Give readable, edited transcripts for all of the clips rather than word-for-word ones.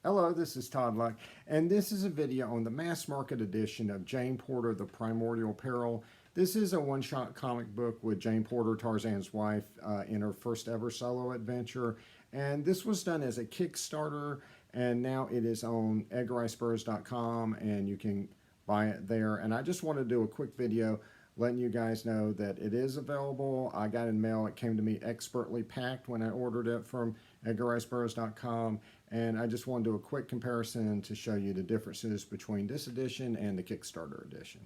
Hello, this is Todd Luck, and this is a video on the mass market edition of Jane Porter, The Primordial Peril. This is a one-shot comic book with Jane Porter, Tarzan's wife, in her first ever solo adventure. And this was done as a Kickstarter, and now it is on edgarriceburroughs.com, and you can buy it there. And I just want to do a quick video letting you guys know that it is available. I got in mail. It came to me expertly packed when I ordered it from edgarriceburroughs.com, and I just want to do a quick comparison to show you the differences between this edition and the Kickstarter edition.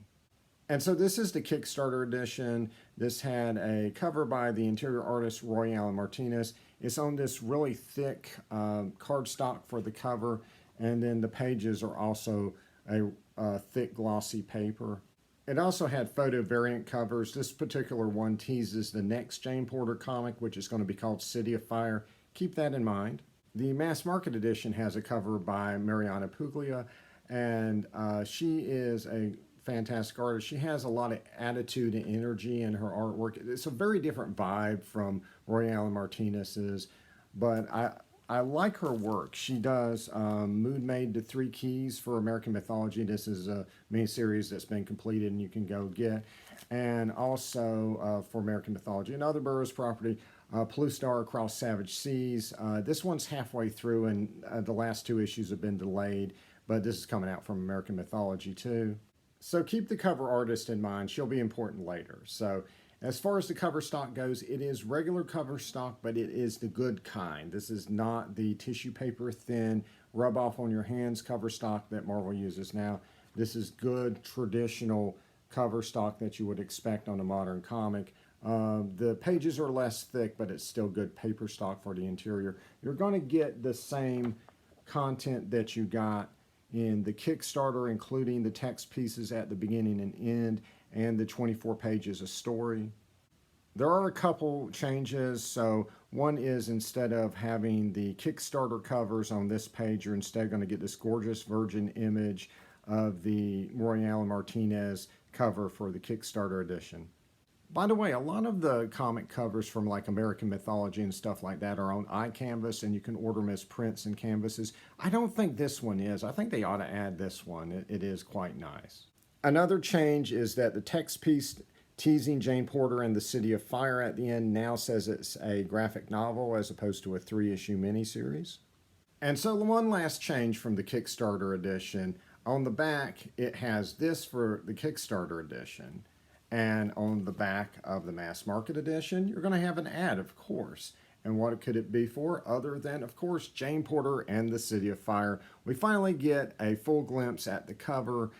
And so this is the Kickstarter edition. This had a cover by the interior artist Royale Martinez. It's on this really thick cardstock for the cover, and then the pages are also a thick glossy paper. It also had photo variant covers. This particular one teases the next Jane Porter comic, which is going to be called City of Fire. Keep that in mind. The mass market edition has a cover by Mariana Puglia, and she is a fantastic artist. She has a lot of attitude and energy in her artwork. It's a very different vibe from Royale Martinez's, but I like her work. She does Moon Maid to Three Keys for American Mythology. This is a miniseries that's been completed and you can go get. And also for American Mythology and other Burroughs property, Star Across Savage Seas. This one's halfway through, and the last two issues have been delayed, but this is coming out from American Mythology too. So keep the cover artist in mind. She'll be important later. So as far as the cover stock goes, it is regular cover stock, but it is the good kind. This is not the tissue paper thin, rub off on your hands cover stock that Marvel uses now. This is good traditional cover stock that you would expect on a modern comic. The pages are less thick, but it's still good paper stock for the interior. You're going to get the same content that you got in the Kickstarter, including the text pieces at the beginning and end, and the 24 pages of story. There are a couple changes. So one is, instead of having the Kickstarter covers on this page, you're instead going to get this gorgeous virgin image of the Royale Martinez cover for the Kickstarter edition. By the way, a lot of the comic covers from like American Mythology and stuff like that are on iCanvas, and you can order them as prints and canvases. I don't think this one is. I think they ought to add this one. It is quite nice. Another change is that the text piece teasing Jane Porter and the City of Fire at the end now says it's a graphic novel as opposed to a 3-issue miniseries. And so one last change from the Kickstarter edition. On the back, it has this for the Kickstarter edition. And on the back of the mass market edition, you're going to have an ad, of course. And what could it be for other than, of course, Jane Porter and the City of Fire? We finally get a full glimpse at the cover.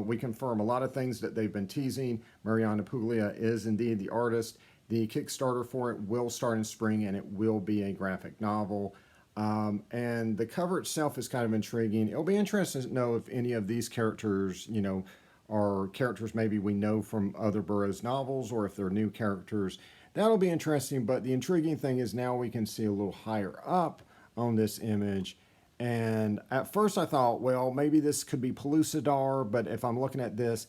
We confirm a lot of things that they've been teasing. Mariana Puglia is indeed the artist. The Kickstarter for it will start in spring, and it will be a graphic novel. And the cover itself is kind of intriguing. It'll be interesting to know if any of these characters, are characters maybe we know from other Burroughs novels, or if they're new characters. That'll be interesting, but the intriguing thing is now we can see a little higher up on this image. And at first I thought, well, maybe this could be Pellucidar, but if I'm looking at this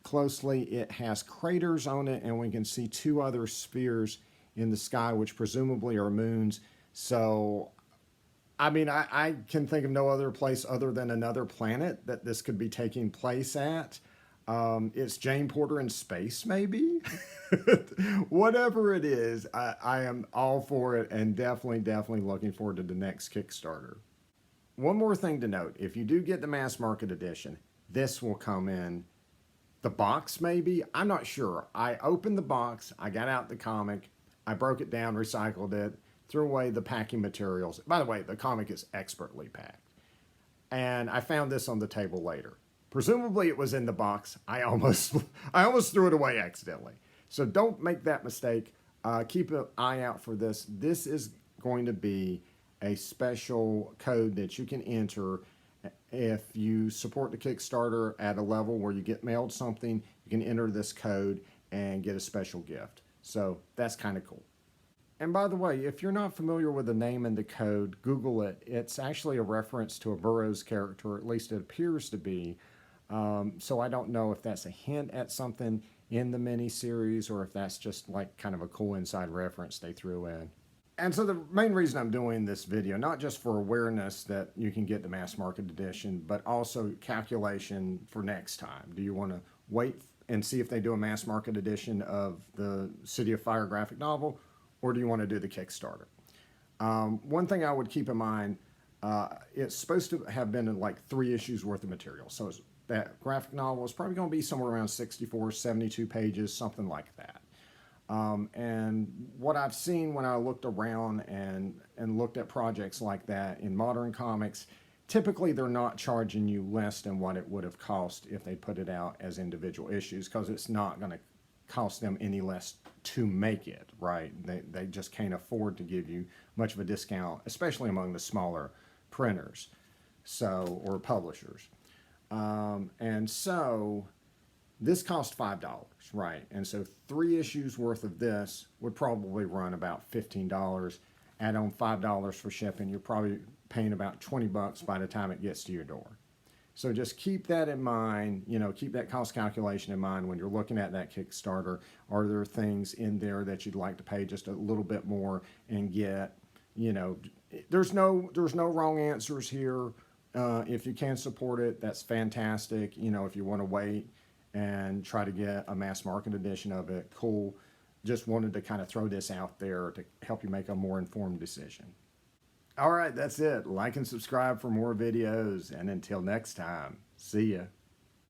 closely, it has craters on it, and we can see two other spheres in the sky, which presumably are moons. So, I mean, I can think of no other place other than another planet that this could be taking place at. It's Jane Porter in space, maybe? Whatever it is, I am all for it, and definitely looking forward to the next Kickstarter. One more thing to note, if you do get the mass market edition, this will come in the box maybe? I'm not sure. I opened the box, I got out the comic, I broke it down, recycled it, threw away the packing materials. By the way, the comic is expertly packed. And I found this on the table later. Presumably it was in the box. I almost threw it away accidentally. So don't make that mistake. Keep an eye out for this. This is going to be a special code that you can enter if you support the Kickstarter at a level where you get mailed something. You can enter this code and get a special gift. So that's kind of cool. And by the way, if you're not familiar with the name and the code, Google it. It's actually a reference to a Burroughs character, at least it appears to be. So I don't know if that's a hint at something in the miniseries or if that's just like kind of a cool inside reference they threw in. And so the main reason I'm doing this video, not just for awareness that you can get the mass market edition, but also calculation for next time. Do you want to wait and see if they do a mass market edition of the City of Fire graphic novel, or do you want to do the Kickstarter? One thing I would keep in mind, it's supposed to have been in like 3 issues worth of material. So that graphic novel is probably going to be somewhere around 64, 72 pages, something like that. And what I've seen when I looked around and looked at projects like that in modern comics, typically they're not charging you less than what it would have cost if they put it out as individual issues, because it's not going to cost them any less to make it, right? They just can't afford to give you much of a discount, especially among the smaller printers, or publishers. And so this cost $5, right? And so 3 issues worth of this would probably run about $15. Add on $5 for shipping, you're probably paying about $20 by the time it gets to your door. So just keep that in mind, keep that cost calculation in mind when you're looking at that Kickstarter. Are there things in there that you'd like to pay just a little bit more and get, there's no wrong answers here. If you can support it, that's fantastic. If you want to wait and try to get a mass market edition of it, cool. Just wanted to kind of throw this out there to help you make a more informed decision. All right, that's it. Like and subscribe for more videos. And until next time, see ya.